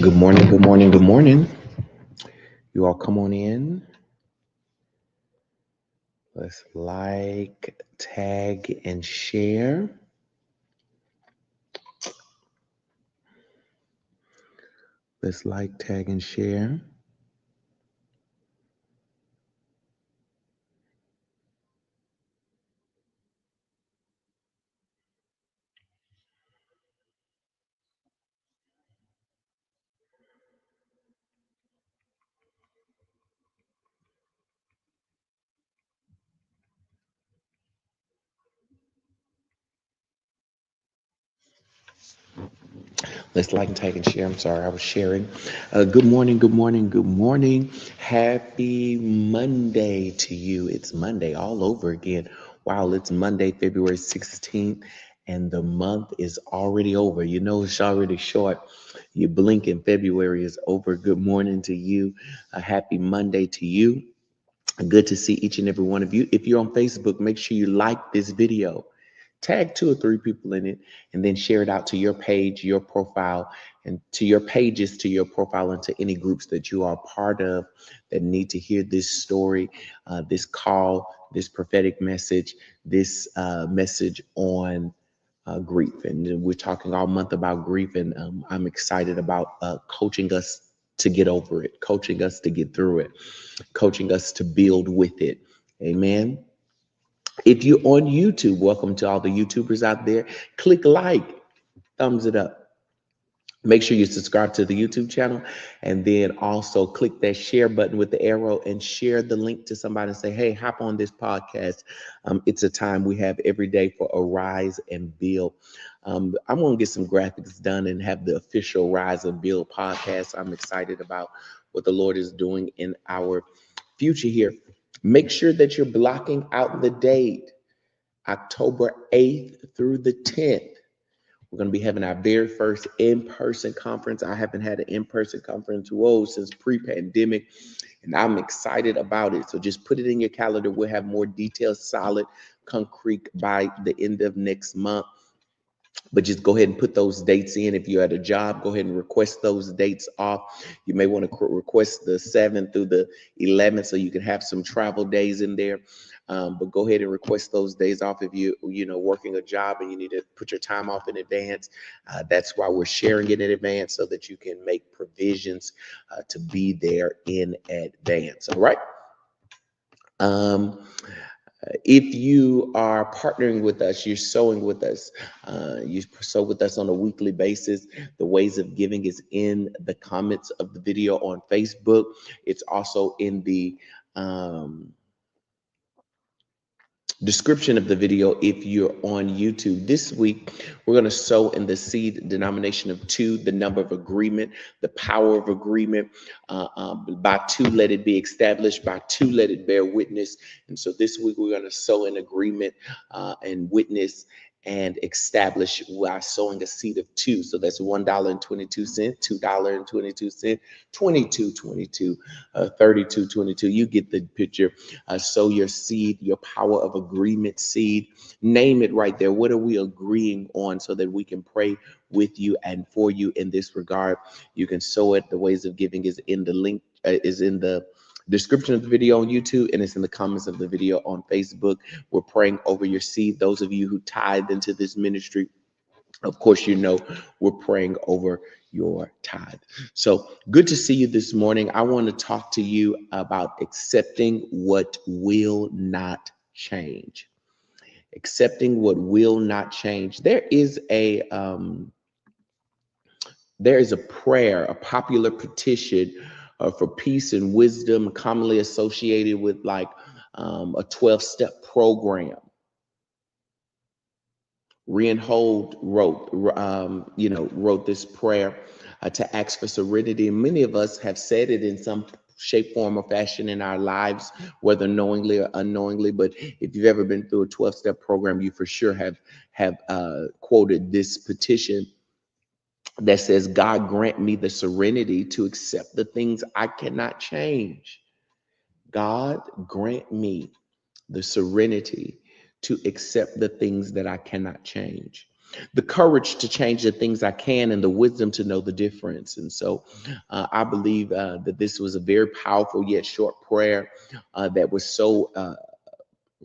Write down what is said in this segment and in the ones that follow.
Good morning, good morning, good morning. You all come on in. Let's like, tag, and share. Let's like, tag, and share. Let's like, tag, and share. I'm sorry, I was sharing. Good morning, good morning, good morning. Happy Monday to you. It's Monday all over again. Wow, it's Monday, February 16th, and the month is already over. You know, it's already short. You blink and February is over. Good morning to you. A happy Monday to you. Good to see each and every one of you. If you're on Facebook, make sure you like this video. Tag 2 or 3 people in it, and then share it out to your page, your profile, and to your pages, to your profile, and to any groups that you are part of that need to hear this story, this call, this prophetic message, this message on grief. And we're talking all month about grief, and I'm excited about coaching us to get over it, coaching us to get through it, coaching us to build with it. Amen. If you're on YouTube, welcome to all the YouTubers out there. Click like, thumbs it up. Make sure you subscribe to the YouTube channel, and then also click that share button with the arrow and share the link to somebody and say, hey, hop on this podcast. It's a time we have every day for Arise and Build. I'm going to get some graphics done and have the official Rise and Build podcast. I'm excited about what the Lord is doing in our future here. Make sure that you're blocking out the date, October 8th through the 10th. We're going to be having our very first in-person conference. I haven't had an in-person conference, since pre-pandemic, and I'm excited about it. So just put it in your calendar. We'll have more details, solid, concrete by the end of next month. But just go ahead and put those dates in. If you're at a job, go ahead and request those dates off. You may want to request the 7th through the 11th so you can have some travel days in there. But go ahead and request those days off if you working a job and you need to put your time off in advance. That's why we're sharing it in advance so that you can make provisions to be there in advance. All right. If you are partnering with us, you're sowing with us, you sow with us on a weekly basis. The ways of giving is in the comments of the video on Facebook. It's also in the description of the video if you're on YouTube. This week, we're going to sow in the seed denomination of 2, the number of agreement, the power of agreement. By 2, let it be established. By 2, let it bear witness. And so this week, we're going to sow in agreement and witness and establish while sowing a seed of 2. So that's $1.22, $2.22, $22.22, $32.22. You get the picture. Sow your seed, your power of agreement seed. Name it right there. What are we agreeing on so that we can pray with you and for you in this regard? You can sow it. The ways of giving is in the link, is in the description of the video on YouTube, and it's in the comments of the video on Facebook. We're praying over your seed. Those of you who tithe into this ministry, of course, we're praying over your tithe. So good to see you this morning. I want to talk to you about accepting what will not change. Accepting what will not change. There is a prayer, a popular petition for peace and wisdom, commonly associated with like a 12-step program. Reinhold wrote this prayer to ask for serenity. And many of us have said it in some shape, form, or fashion in our lives, whether knowingly or unknowingly. But if you've ever been through a 12-step program, you for sure have quoted this petition that says, God grant me the serenity to accept the things I cannot change. God grant me the serenity to accept the things that I cannot change. The courage to change the things I can, and the wisdom to know the difference. And so I believe that this was a very powerful yet short prayer that was so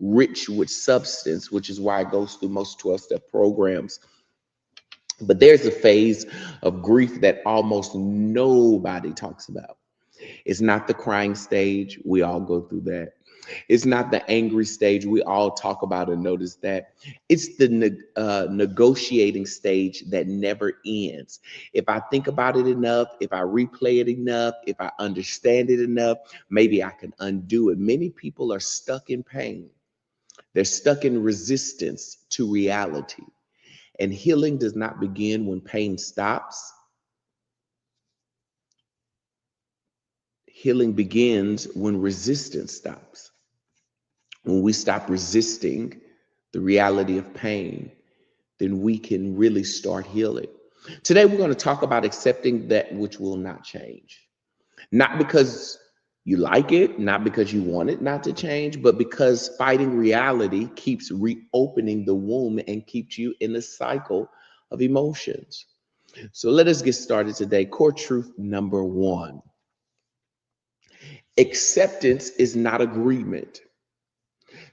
rich with substance, which is why it goes through most 12-step programs. But there's a phase of grief that almost nobody talks about. It's not the crying stage. We all go through that. It's not the angry stage. We all talk about and notice that. It's the negotiating stage that never ends. If I think about it enough, if I replay it enough, if I understand it enough, maybe I can undo it. Many people are stuck in pain. They're stuck in resistance to reality. And healing does not begin when pain stops. Healing begins when resistance stops. When we stop resisting the reality of pain, then we can really start healing. Today, we're going to talk about accepting that which will not change. Not because you like it, not because you want it not to change, but because fighting reality keeps reopening the womb and keeps you in the cycle of emotions. So let us get started today. Core truth number one: acceptance is not agreement.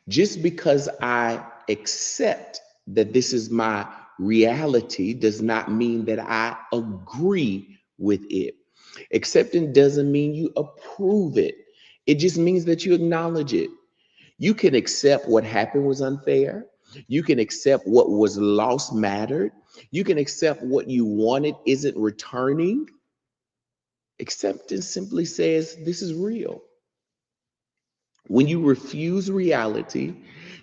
Just because I accept that this is my reality does not mean that I agree with it. Accepting doesn't mean you approve it. It just means that you acknowledge it. You can accept what happened was unfair. You can accept what was lost mattered. You can accept what you wanted isn't returning. Acceptance simply says this is real. When you refuse reality,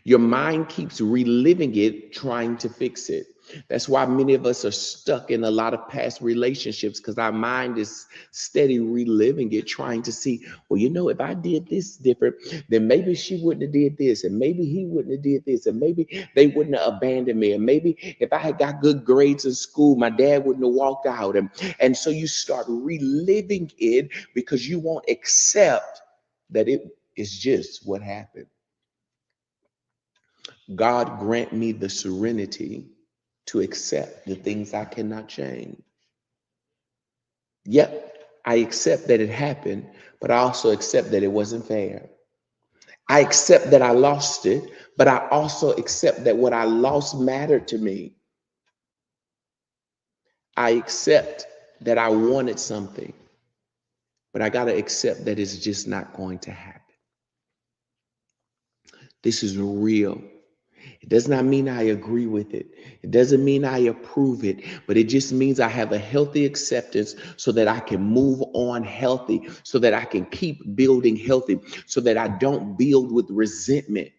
your mind keeps reliving it, trying to fix it. That's why many of us are stuck in a lot of past relationships, because our mind is steady reliving it, trying to see, well, if I did this different, then maybe she wouldn't have did this, and maybe he wouldn't have did this, and maybe they wouldn't have abandoned me, and maybe if I had got good grades in school, my dad wouldn't have walked out. And so you start reliving it because you won't accept that it is just what happened. God grant me the serenity to accept the things I cannot change. Yep, I accept that it happened, but I also accept that it wasn't fair. I accept that I lost it, but I also accept that what I lost mattered to me. I accept that I wanted something, but I got to accept that it's just not going to happen. This is real. It does not mean I agree with it. It doesn't mean I approve it, but it just means I have a healthy acceptance so that I can move on healthy, so that I can keep building healthy, so that I don't build with resentment.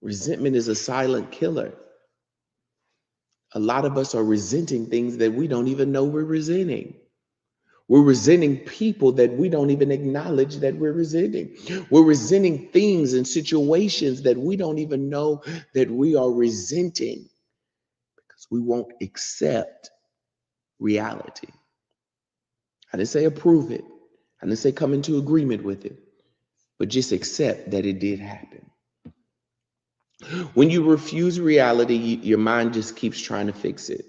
Resentment is a silent killer. A lot of us are resenting things that we don't even know we're resenting. We're resenting people that we don't even acknowledge that we're resenting. We're resenting things and situations that we don't even know that we are resenting, because we won't accept reality. I didn't say approve it. I didn't say come into agreement with it, but just accept that it did happen. When you refuse reality, your mind just keeps trying to fix it.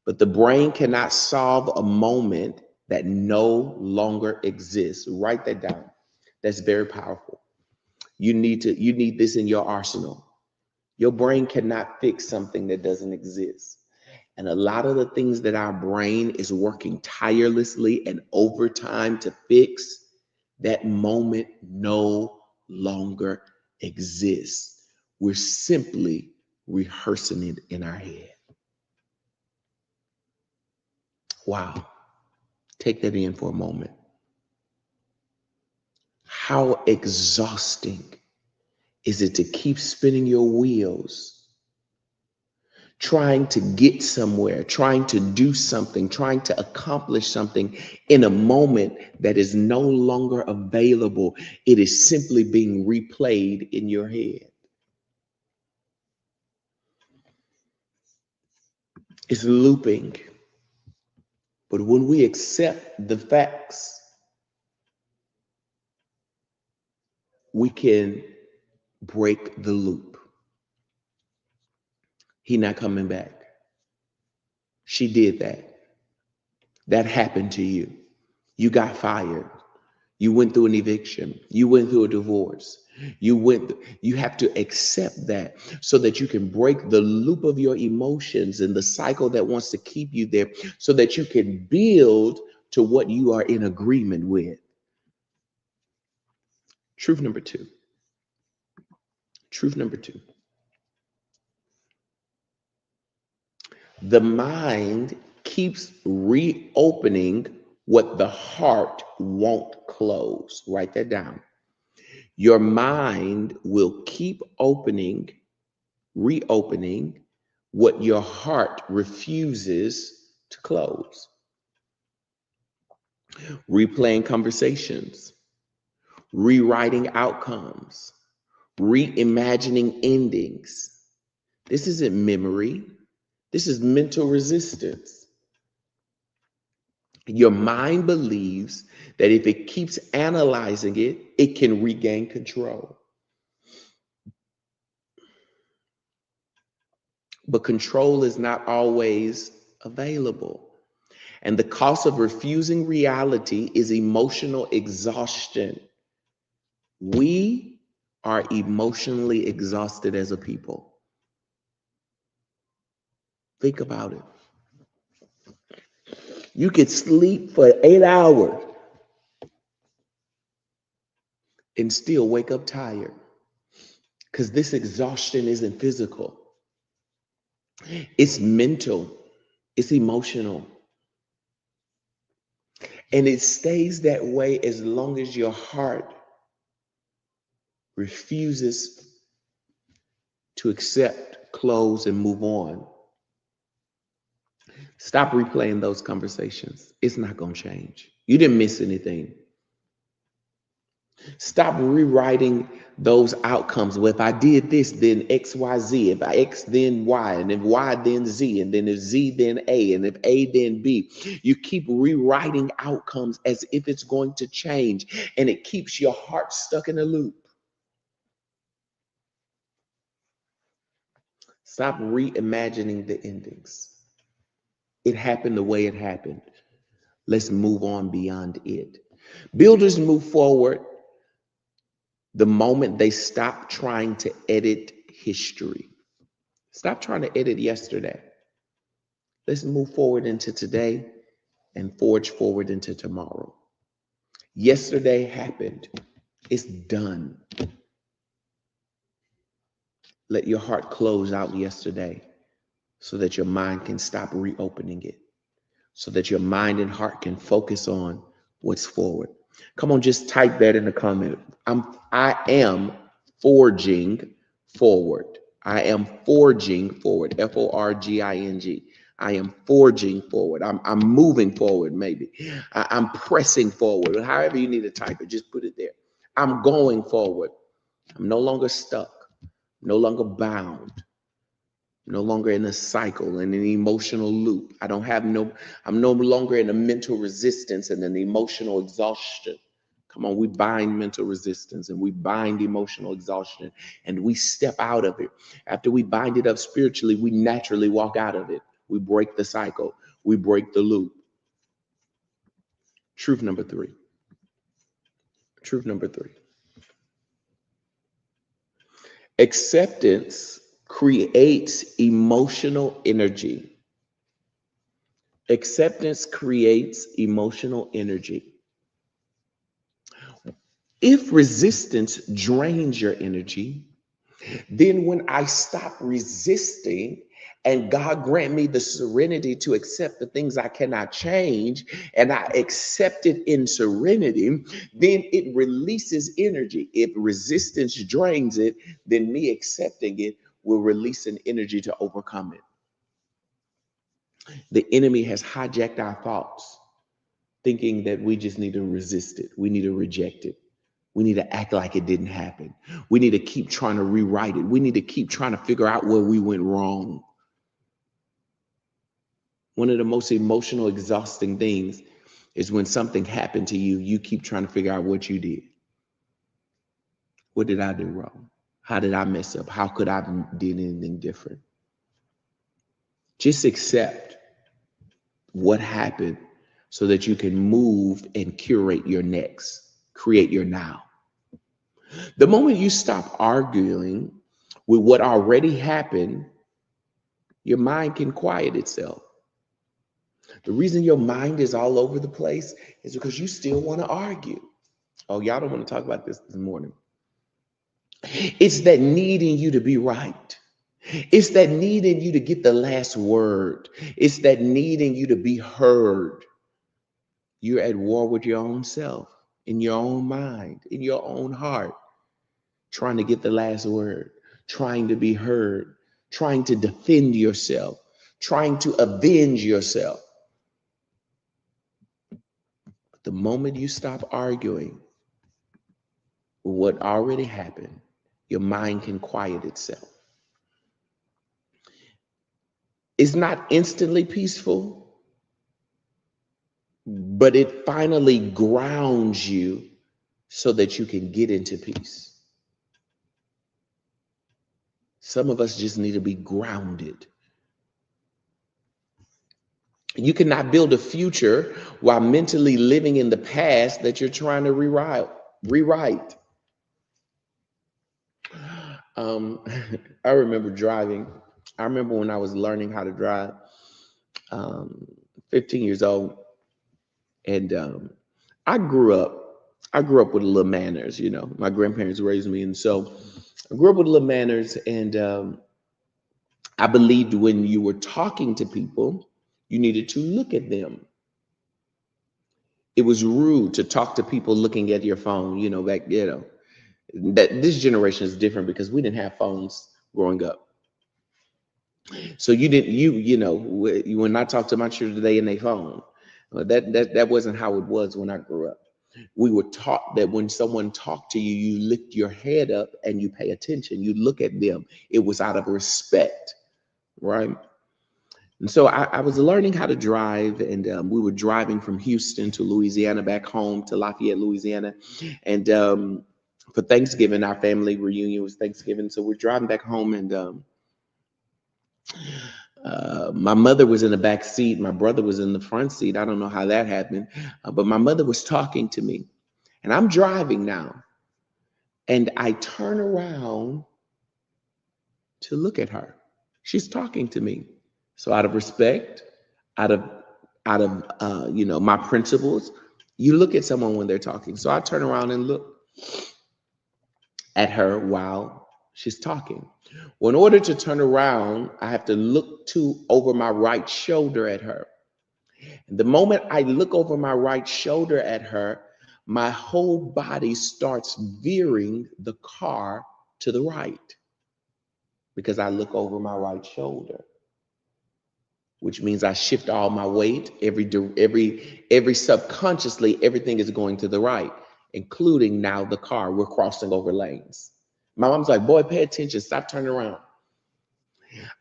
But the brain cannot solve a moment that no longer exists. Write that down. That's very powerful. You need this in your arsenal. Your brain cannot fix something that doesn't exist. And a lot of the things that our brain is working tirelessly and overtime to fix, that moment no longer exists. We're simply rehearsing it in our head. Wow. Take that in for a moment. How exhausting is it to keep spinning your wheels, trying to get somewhere, trying to do something, trying to accomplish something in a moment that is no longer available? It is simply being replayed in your head. It's looping. But when we accept the facts, we can break the loop. He not coming back. She did that. That happened to you. You got fired. You went through an eviction. You went through a divorce. You have to accept that so that you can break the loop of your emotions and the cycle that wants to keep you there so that you can build to what you are in agreement with. Truth number two. Truth number two. The mind keeps reopening what the heart won't close. Write that down. Your mind will keep reopening what your heart refuses to close. Replaying conversations, rewriting outcomes, reimagining endings. This isn't memory. This is mental resistance. Your mind believes that if it keeps analyzing it, it can regain control. But control is not always available. And the cost of refusing reality is emotional exhaustion. We are emotionally exhausted as a people. Think about it. You could sleep for 8 hours and still wake up tired because this exhaustion isn't physical. It's mental. It's emotional. And it stays that way as long as your heart refuses to accept, close, and move on. Stop replaying those conversations. It's not going to change. You didn't miss anything. Stop rewriting those outcomes. Well, if I did this, then X, Y, Z. If I X, then Y. And if Y, then Z. And then if Z, then A. And if A, then B. You keep rewriting outcomes as if it's going to change. And it keeps your heart stuck in a loop. Stop reimagining the endings. It happened the way it happened. Let's move on beyond it. Builders move forward the moment they stop trying to edit history. Stop trying to edit yesterday. Let's move forward into today and forge forward into tomorrow. Yesterday happened. It's done. Let your heart close out yesterday so that your mind can stop reopening it, so that your mind and heart can focus on what's forward. Come on, just type that in the comment. I am forging forward. I am forging forward. Forging. I am forging forward. I'm moving forward, maybe. I'm pressing forward. However you need to type it, just put it there. I'm going forward. I'm no longer stuck, no longer bound, no longer in a cycle and an emotional loop. I'm no longer in a mental resistance and an emotional exhaustion. Come on, we bind mental resistance and we bind emotional exhaustion and we step out of it. After we bind it up spiritually, we naturally walk out of it. We break the cycle. We break the loop. Truth number three. Truth number three. Acceptance creates emotional energy. Acceptance creates emotional energy. If resistance drains your energy, then when I stop resisting and God grant me the serenity to accept the things I cannot change, and I accept it in serenity, then it releases energy. If resistance drains it, then me accepting it will release an energy to overcome it. The enemy has hijacked our thoughts, thinking that we just need to resist it. We need to reject it. We need to act like it didn't happen. We need to keep trying to rewrite it. We need to keep trying to figure out where we went wrong. One of the most emotional, exhausting things is when something happened to you, you keep trying to figure out what you did. What did I do wrong? How did I mess up? How could I have did anything different? Just accept what happened so that you can move and curate your next, create your now. The moment you stop arguing with what already happened, your mind can quiet itself. The reason your mind is all over the place is because you still want to argue. Oh, y'all don't want to talk about this morning. It's that needing you to be right. It's that needing you to get the last word. It's that needing you to be heard. You're at war with your own self, in your own mind, in your own heart, trying to get the last word, trying to be heard, trying to defend yourself, trying to avenge yourself. But the moment you stop arguing with what already happened, your mind can quiet itself. It's not instantly peaceful, but it finally grounds you so that you can get into peace. Some of us just need to be grounded. You cannot build a future while mentally living in the past that you're trying to rewrite. I remember driving. I remember when I was learning how to drive, 15 years old, and I grew up. I grew up with a little manners. You know, my grandparents raised me, and so I grew up with a little manners. And I believed when you were talking to people, you needed to look at them. It was rude to talk to people looking at your phone. You know, back that this generation is different because we didn't have phones growing up. So when I talk to my children today in their phone, that wasn't how it was when I grew up. We were taught that when someone talked to you, you lift your head up and you pay attention. You look at them. It was out of respect, right? And so I was learning how to drive, and we were driving from Houston to Louisiana, back home to Lafayette, Louisiana. And for Thanksgiving, our family reunion was Thanksgiving. So we're driving back home, and my mother was in the back seat. My brother was in the front seat. I don't know how that happened, but my mother was talking to me, and I'm driving now. And I turn around to look at her. She's talking to me. So out of respect, out of my principles, you look at someone when they're talking. So I turn around and look at her while she's talking. Well, in order to turn around, I have to look over my right shoulder at her. And the moment I look over my right shoulder at her, my whole body starts veering the car to the right because I look over my right shoulder, which means I shift all my weight. Every subconsciously, everything is going to the right, including now the car. We're crossing over lanes. My mom's like, boy, pay attention, stop turning around.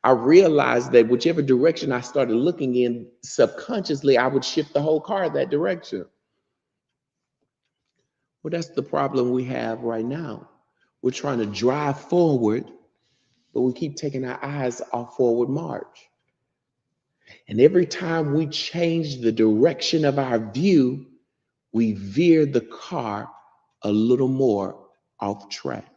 I realized that whichever direction I started looking in, subconsciously, I would shift the whole car that direction. Well, that's the problem we have right now. We're trying to drive forward, but we keep taking our eyes off forward march. And every time we change the direction of our view, we veer the car a little more off track.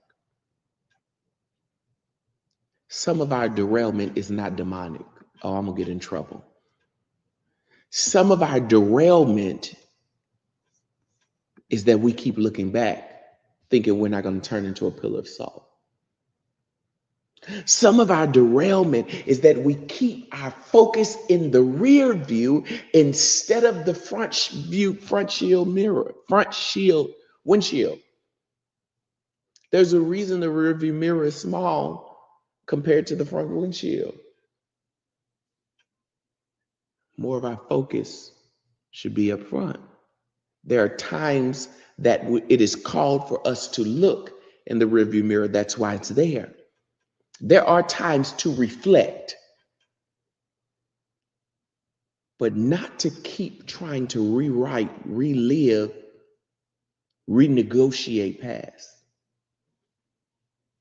Some of our derailment is not demonic. Oh, I'm gonna get in trouble. Some of our derailment is that we keep looking back, thinking we're not gonna turn into a pillar of salt. Some of our derailment is that we keep our focus in the rear view instead of the front windshield. There's a reason the rear view mirror is small compared to the front windshield. More of our focus should be up front. There are times that it is called for us to look in the rearview mirror. That's why it's there. There are times to reflect, but not to keep trying to rewrite, relive, renegotiate past.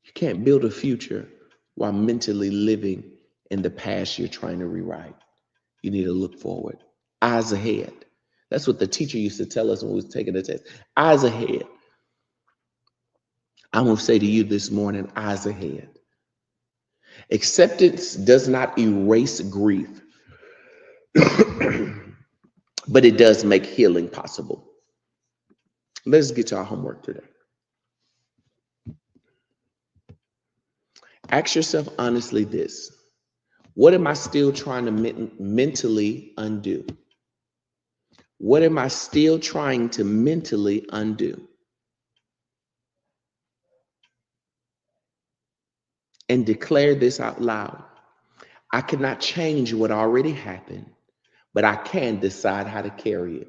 You can't build a future while mentally living in the past you're trying to rewrite. You need to look forward. Eyes ahead. That's what the teacher used to tell us when we was taking the test. Eyes ahead. I'm going to say to you this morning, eyes ahead. Acceptance does not erase grief, but it does make healing possible. Let's get to our homework today. Ask yourself honestly this. What am I still trying to mentally undo? What am I still trying to mentally undo? And declare this out loud. I cannot change what already happened, but I can decide how to carry it.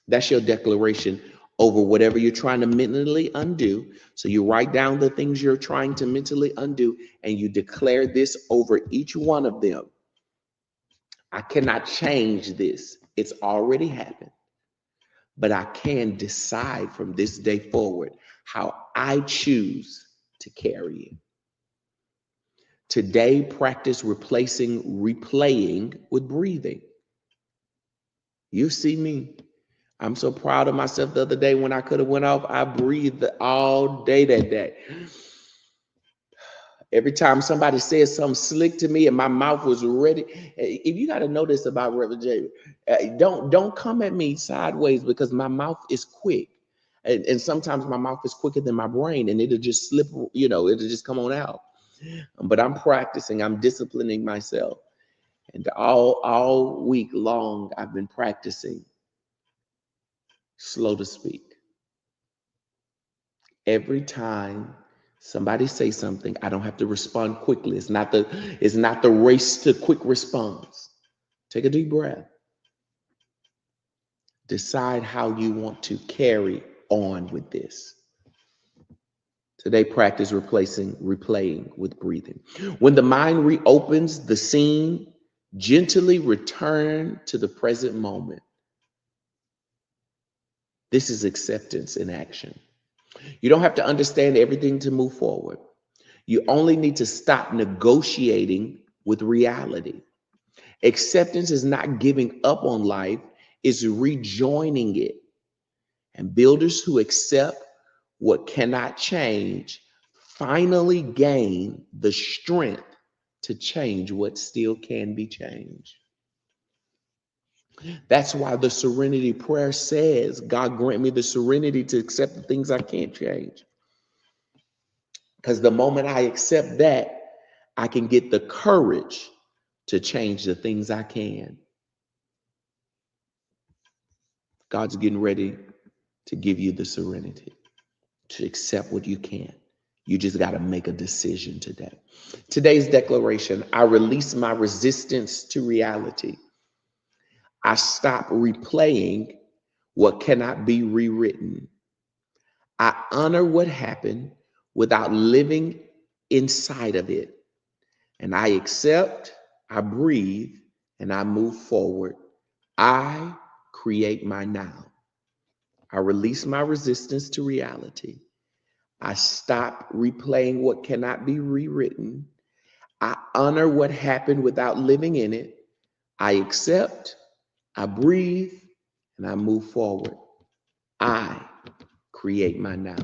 That's your declaration over whatever you're trying to mentally undo. So you write down the things you're trying to mentally undo, and you declare this over each one of them. I cannot change this. It's already happened. But I can decide from this day forward how I choose to carry it. Today, practice replaying with breathing. You see me. I'm so proud of myself the other day when I could have went off. I breathed all day that day. Every time somebody said something slick to me and my mouth was ready. If you got to know this about Reverend J, don't come at me sideways because my mouth is quick. And sometimes my mouth is quicker than my brain and it'll just slip, it'll just come on out. But I'm practicing, I'm disciplining myself. And all week long, I've been practicing slow to speak. Every time somebody say something, I don't have to respond quickly. It's not the race to quick response. Take a deep breath. Decide how you want to carry on with this. Today, practice replaying with breathing. When the mind reopens the scene, gently return to the present moment. This is acceptance in action. You don't have to understand everything to move forward. You only need to stop negotiating with reality. Acceptance is not giving up on life, it's rejoining it. And builders who accept what cannot change finally gain the strength to change what still can be changed. That's why the serenity prayer says, God grant me the serenity to accept the things I can't change. Because the moment I accept that, I can get the courage to change the things I can. God's getting ready to give you the serenity to accept what you can. You just got to make a decision today. Today's declaration, I release my resistance to reality. I stop replaying what cannot be rewritten. I honor what happened without living inside of it. And I accept, I breathe, and I move forward. I create my now. I release my resistance to reality. I stop replaying what cannot be rewritten. I honor what happened without living in it. I accept, I breathe, and I move forward. I create my now.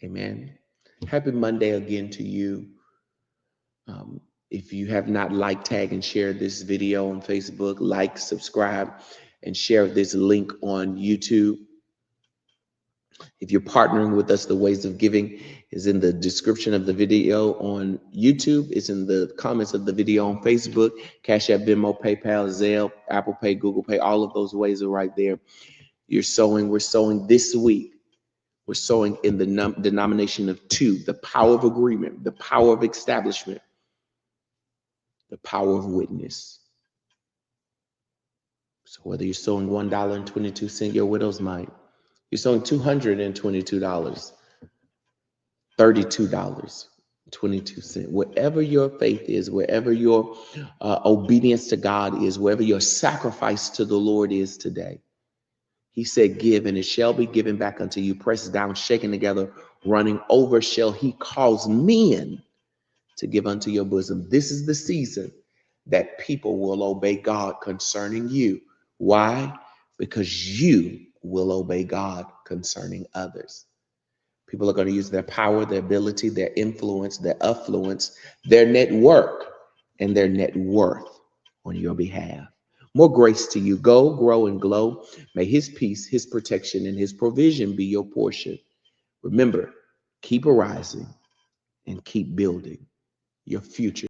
Amen. Happy Monday again to you. If you have not liked, tag, and shared this video on Facebook, like, subscribe, and share this link on YouTube. If you're partnering with us, the ways of giving is in the description of the video on YouTube. It's in the comments of the video on Facebook. Cash App, Venmo, PayPal, Zelle, Apple Pay, Google Pay, all of those ways are right there. You're sowing. We're sowing this week. We're sowing in the denomination of 2, the power of agreement, the power of establishment, the power of witness. So whether you're sowing $1.22, your widow's mite, you're sowing $222, $32.22. Wherever your faith is, wherever your obedience to God is, wherever your sacrifice to the Lord is today, He said, give, and it shall be given back unto you, pressed down, shaken together, running over, shall He cause men to give unto your bosom. This is the season that people will obey God concerning you. Why? Because you will obey God concerning others. People are going to use their power, their ability, their influence, their affluence, their network, and their net worth on your behalf. More grace to you. Go, grow, and glow. May his peace, his protection, and his provision be your portion. Remember, keep arising and keep building your future.